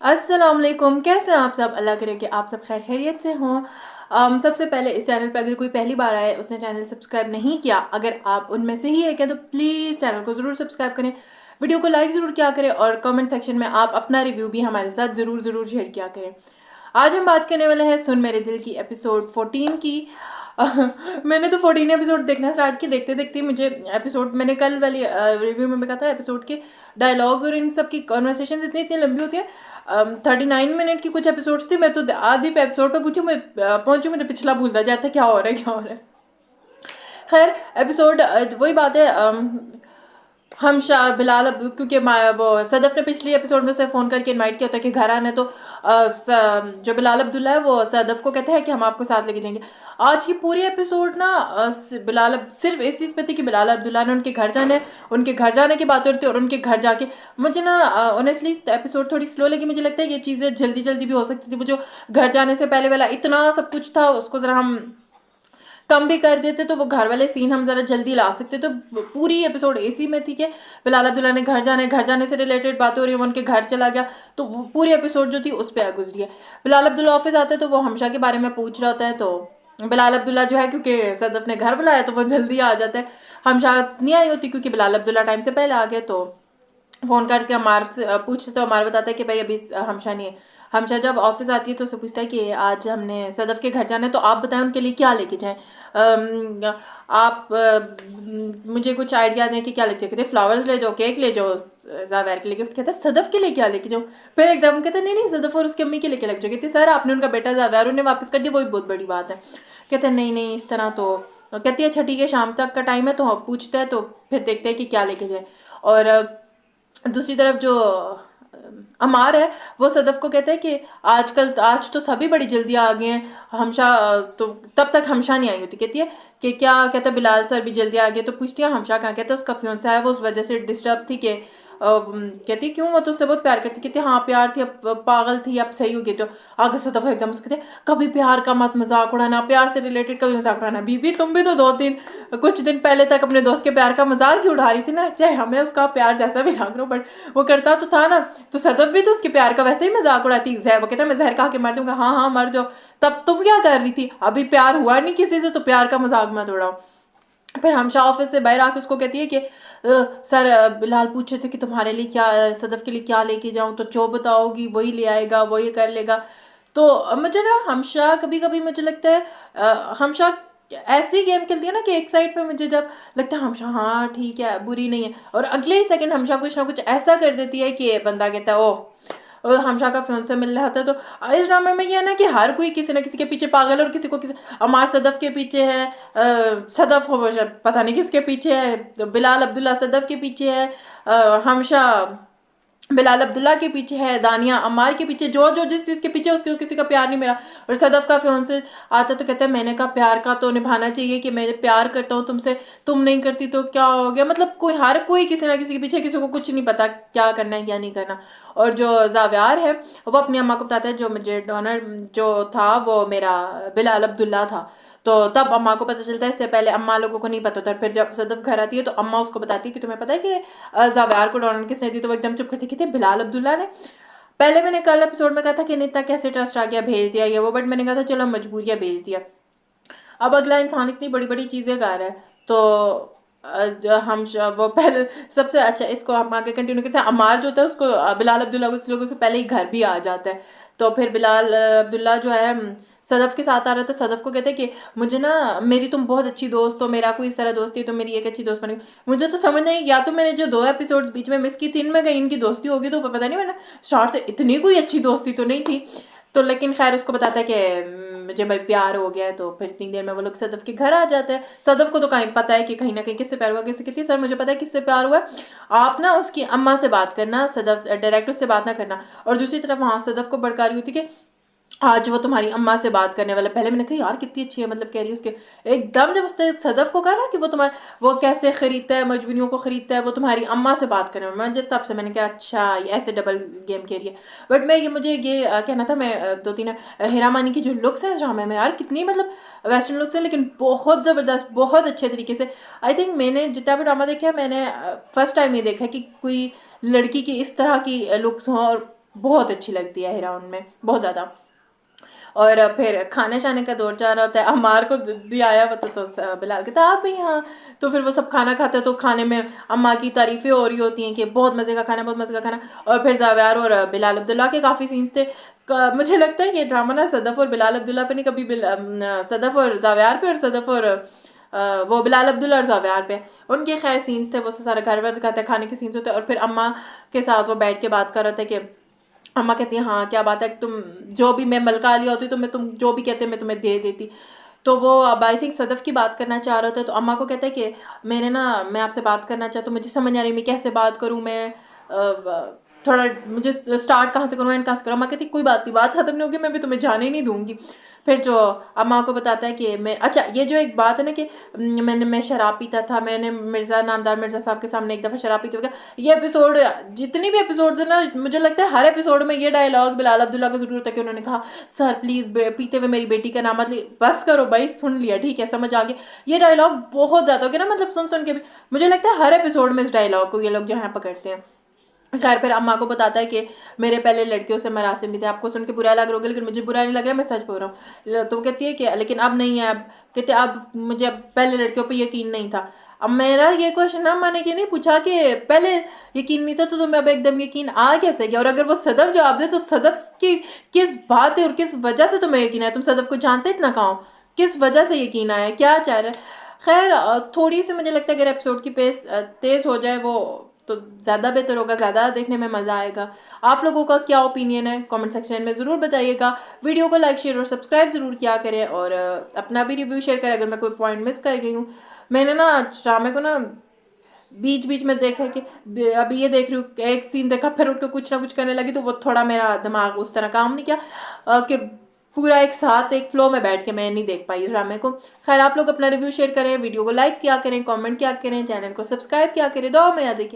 अस्सलाम वालेकुम, कैसे हैं आप सब? अल्लाह करे कि आप सब खैर खैरियत से हों। सबसे पहले इस चैनल पे अगर कोई पहली बार आए, उसने चैनल सब्सक्राइब नहीं किया, अगर आप उनमें से ही एक है तो प्लीज़ चैनल को ज़रूर सब्सक्राइब करें, वीडियो को लाइक ज़रूर किया करें और कमेंट सेक्शन में आप अपना रिव्यू भी हमारे साथ ज़रूर ज़रूर शेयर किया करें। आज हम बात करने वाले हैं सुन मेरे दिल की एपिसोड 14 की। मैंने तो 14 एपिसोड देखना स्टार्ट की, देखते देखते मुझे एपिसोड, मैंने कल वाली रिव्यू में कहा था, एपिसोड के डायलॉग्स और इन सब की कॉन्वर्सेशन इतनी इतनी लंबी होती है। 39 मिनट की कुछ एपिसोड्स थी, मैं तो आधी एपिसोड पे पूछूँ मैं पहुंचूँ, मुझे पिछला भूलता जाता है क्या हो रहा है क्या हो रहा है। खैर एपिसोड वही बात है। हम बिलाल क्योंकि वो सदफ ने पिछली एपिसोड में उसे फ़ोन करके इनवाइट किया था कि घर आने, तो जो बिलाल अब्दुल्ला है वो सदफ को कहते हैं कि हम आपको साथ लेके जाएंगे। आज की पूरी एपिसोड ना बिलाल सिर्फ इस चीज़ पे थी कि बिलाल अब्दुल्ला ने उनके घर जाना है, उनके घर जाने की बात हो रही थी और उनके घर जाके मुझे ना ऑनेस्टली एपिसोड थोड़ी स्लो लगी। मुझे लगता है ये चीज़ें जल्दी जल्दी भी हो सकती थी। वो जो घर जाने से पहले वाला इतना सब कुछ था, उसको ज़रा हम कम भी कर देते तो वो घर वाले सीन हम ज़रा जल्दी ला सकते। तो पूरी एपिसोड इसी में थी कि बिलाल अब्दुल्ला ने घर जाने से रिलेटेड बातें हो रही है, वो उनके घर चला गया, तो वो पूरी एपिसोड जो थी उस पर गुजरी है। बिलाल अब्दुल्ला ऑफिस आते हैं तो वो हमशा के बारे में पूछ रहा होता है, तो बिलाल अब्दुल्ला जो है क्योंकि सदफ ने घर बुलाया तो वो जल्दी आ जाता है। हमशा नहीं आई होती क्योंकि बिलाल अब्दुल्ला टाइम से पहले आ गए, तो फ़ोन करके अमार से पूछते तो अमार बताता है कि भाई अभी हमशा नहीं है। हमशा जब ऑफिस आती है तो उससे पूछता है कि आज हमने सदफ के घर जाना है, तो आप बताएं उनके लिए क्या लेके जाएं। आप मुझे कुछ आइडिया दें कि क्या लेके जाए। कहते फ्लावर्स ले जाओ, केक ले जाओ, जावेर के लिए गिफ्ट। कहते सदफ के लिए क्या लेके जाऊँ। फिर एकदम कहते नहीं नहीं, सदफ और उसकी अम्मी के लिए लेके जाओ। कहते सर आपने उनका बेटा जावेर उन्हें वापस कर दिया, वही बहुत बड़ी बात है। कहते नहीं नहीं इस तरह तो। कहती है अच्छा ठीक है, शाम तक का टाइम है, तो पूछते हैं तो फिर देखते हैं कि क्या लेके जाए। और दूसरी तरफ जो अमार है वो सदफ को कहता है कि आज तो सभी बड़ी जल्दी आ गए हैं, हमशा तो तब तक हमशा नहीं आई होती। कहती है कि क्या, कहता है बिलाल सर भी जल्दी आ गए, तो पूछती है हमशा कहाँ। कहता है उसका फियांसा है, वो उस वजह से डिस्टर्ब थी कि कहती क्यों, वो तो उससे बहुत प्यार करती। कहती हाँ प्यार थी, अब पागल थी, अब सही हो गई। तो आगे से दफा एकदम उसके कहते कभी प्यार का मत मजाक उड़ाना, प्यार से रिलेटेड कभी मजाक उड़ाना। बीबी तुम भी तो कुछ दिन पहले तक अपने दोस्त के प्यार का मजाक ही उड़ा रही थी ना, चाहे हमें उसका प्यार जैसा भी लग रहा हो, बट वो करता तो था ना। तो सदफ भी तो उसके प्यार का वैसे ही मजाक उड़ाती। वो कहता मैं जहर खा के मर दूंगा। हाँ हाँ मर जाओ, तब तुम क्या कर रही थी, अभी प्यार हुआ नहीं किसी से, तो प्यार का मजाक मत उड़ाओ। फिर हमशा ऑफिस से बाहर आके उसको कहती है कि सर बिलाल पूछे थे कि तुम्हारे लिए क्या, सदफ के लिए क्या लेके जाऊं, तो जो बताओगी वही ले आएगा, वही कर लेगा। तो मुझे ना हमशा कभी कभी मुझे लगता है हमशा ऐसी गेम खेलती है ना कि एक साइड पे मुझे जब लगता है हमशा हाँ ठीक है बुरी नहीं है, और अगले ही सेकंड हमशा कुछ ना कुछ ऐसा कर देती है कि बंदा कहता है ओह, और हमशा का फियांसे मिल रहा था। तो इस ड्रामे में ये है ना कि हर कोई किसी ना किसी के पीछे पागल है, और किसी को किसी, अमार सदफ के पीछे है, सदफ पता नहीं किसके पीछे है, तो बिलाल अब्दुल्ला सदफ के पीछे है, हमशा बिलाल अब्दुल्ला के पीछे है, दानिया अमार के पीछे, जो जो जिस चीज़ के पीछे उसको किसी का प्यार नहीं मिला। और सदफ का फियांसे आता तो कहता है मैंने कहा प्यार का तो निभाना चाहिए कि मैं प्यार करता हूँ तुमसे, तुम नहीं करती तो क्या हो गया। मतलब कोई हर कोई किसी ना किसी के पीछे, किसी को कुछ नहीं पता क्या करना है क्या नहीं करना। और जो जाव्यार है वो अपनी अम्मा को बताता है जो मुझे डोनर जो था वो मेरा बिलाल अब्दुल्ला था। तो तब अम्मा को पता चलता है, इससे पहले अम्मा लोगों को नहीं पता था। फिर जब सदफ घर आती है तो अम्मा उसको बताती है कि तुम्हें पता है कि जाव्यार को डोनर किसने दी, तो वो एकदम चुप करती कहती बिलाल अब्दुल्ला ने। पहले मैंने कल एपिसोड में कहा था कि नित्ता कैसे ट्रस्ट आ गया, भेज दिया ये वो, बट मैंने कहा था चलो मजबूरियाँ भेज दिया। अब अगला इंसान इतनी बड़ी बड़ी चीज़ें गा रहा है, तो वो पहले सबसे अच्छा, इसको हम आगे कंटिन्यू करते हैं। अमार जो होता है उसको बिलाल अब्दुल्ला कुछ लोगों से पहले ही घर भी आ जाता है। तो फिर बिलाल अब्दुल्ला जो है सदफ के साथ आ रहा था, सदफ को कहते हैं कि मुझे ना, मेरी तुम बहुत अच्छी दोस्त हो, मेरा कोई इस तरह दोस्ती है तो मेरी एक अच्छी दोस्त बनेगी। मुझे तो समझ नहीं, या तो मैंने जो 2 एपिसोड्स बीच में मिस की थी इनमें कहीं इनकी दोस्ती होगी, तो पता नहीं, मैंने स्टार्ट से इतनी कोई अच्छी दोस्ती तो नहीं थी। तो लेकिन खैर उसको बताता है कि मुझे भाई प्यार हो गया है। तो फिर इतनी देर में वो लोग सदफ के घर आ जाते हैं। सदफ को तो कहीं पता है कि कहीं ना कहीं किससे प्यार हुआ, किससे कहती है सर मुझे पता है किससे प्यार हुआ, आप ना उसकी अम्मा से बात करना, सदफ डायरेक्ट उससे बात ना करना। और दूसरी तरफ वहाँ सदफ को बड़कारी होती कि आज वो तुम्हारी अम्मा से बात करने वाला। पहले मैंने कहा यार कितनी अच्छी है, मतलब कह रही है उसके, एकदम जब उसने सदफ को कहा ना कि वो कैसे खरीदता है, मजबूरियों को खरीदता है, वो तुम्हारी अम्मा से बात करने वाला, मुझे तब से मैंने कहा अच्छा ये ऐसे डबल गेम कह रही है। बट मैं मुझे ये कहना था, मैं 2-3 हेरा मानी की जो लुक्स है इस ड्रामे में यार कितनी, मतलब वेस्टर्न लुक्स है लेकिन बहुत ज़बरदस्त, बहुत अच्छे तरीके से। आई थिंक मैंने जितना भी ड्रामा देखा है, मैंने फर्स्ट टाइम ये देखा कि कोई लड़की की इस तरह की लुक्स हों, और बहुत अच्छी लगती है हिरा उनमें, बहुत ज़्यादा। और फिर खाने शाने का दौर जा रहा होता है, अम्मार को दिया आया पता तो बिलाल कहता आप भी यहाँ। तो फिर वो सब खाना खाते हैं, तो खाने में अम्मा की तारीफ़ें हो रही होती हैं कि बहुत मज़े का खाना, बहुत मज़े का खाना। और फिर जावेर और बिलाल अब्दुल्ला के काफ़ी सीन्स थे। मुझे लगता है ये ड्रामा ना सदफ़ और बिलाल अब्दुल्ला पे नहीं, कभी सदफ़ और जावेर पे, और सदफ़ और वो बिलाल अब्दुल्ला और जावेर पे उनके खैर सीन्स थे। वो सारा घर वर दिखाते हैं, खाने के सीन्स होते हैं। और फिर अम्मा के साथ वो बैठ के बात कर रहे थे कि अम्मा कहती है हाँ क्या बात है, तुम जो भी मैं मलका लिया होती तो मैं तुम जो भी कहते मैं तुम्हें दे देती। तो वो अब आई थिंक सदफ़ की बात करना चाह रहे थे, तो अम्मा को कहता है कि मैं आपसे बात करना चाहता हूँ, मुझे समझ नहीं आ रही मैं कैसे बात करूँ, मैं थोड़ा मुझे स्टार्ट कहाँ से करूँ, एंड कहाँ से करूँ। अम्मा कहती कोई बात नहीं, बात ख़त्म नहीं होगी, मैं भी तुम्हें जाने नहीं दूँगी। फिर जो अम्मा को बताता है कि मैं, अच्छा ये जो एक बात है ना कि मैं शराब पीता था, मैंने नामदार मिर्ज़ा साहब के सामने एक दफ़ा शराब पीते हुए, ये एपिसोड, जितनी भी एपिसोड्स है ना, मुझे लगता है हर एपिसोड में ये डायलॉग बिलाल अब्दुल्ला को ज़रूरत है कि उन्होंने कहा सर प्लीज़ पीते हुए मेरी बेटी का नाम मत ली, बस करो भाई, सुन लिया ठीक है, समझ आ गया। ये डायलॉग बहुत ज़्यादा हो गया ना, मतलब सुन सुन के भी मुझे लगता है हर एपिसोड में इस डायलॉग को ये लोग जो है पकड़ते हैं। खैर फिर अम्मा को बताता है कि मेरे पहले लड़कियों से मरासिम भी थे, आपको सुन के बुरा लग रहा होगा लेकिन मुझे बुरा नहीं लग रहा, मैं सच बोल रहा हूँ। तो वो कहती है कि लेकिन अब नहीं है, अब कहते अब मुझे अब पहले लड़कियों पे यकीन नहीं था। अब मेरा ये क्वेश्चन ना मैंने कि नहीं पूछा कि पहले यकीन नहीं था तो तुम्हें अब एकदम यकीन आ कैसे गया, और अगर वो सदफ जवाब दे तो सदफ की किस बात है और किस वजह से तुम्हें यकीन आया, तुम सदफ को जानते इतना कहाँ, किस वजह से यकीन आया, क्या चाह रहे। खैर थोड़ी सी मुझे लगता है अगर एपिसोड की पेस तेज़ हो जाए वो तो ज़्यादा बेहतर होगा, ज़्यादा देखने में मज़ा आएगा। आप लोगों का क्या ओपिनियन है कमेंट सेक्शन में ज़रूर बताइएगा। वीडियो को लाइक शेयर और सब्सक्राइब ज़रूर किया करें, और अपना भी रिव्यू शेयर करें अगर मैं कोई पॉइंट मिस कर गई हूँ। मैंने ना ड्रामे को ना बीच बीच में देखा कि अभी ये देख रही हूँ, एक सीन देखा फिर उठ के कुछ ना कुछ करने लगी, तो वो थोड़ा मेरा दिमाग उस तरह काम नहीं किया कि पूरा एक साथ एक फ्लो में बैठ के मैं नहीं देख पाई ड्रामे को। खैर आप लोग अपना रिव्यू शेयर करें, वीडियो को लाइक किया करें, कमेंट किया करें, चैनल को सब्सक्राइब किया करें, दुआ में याद रखिए।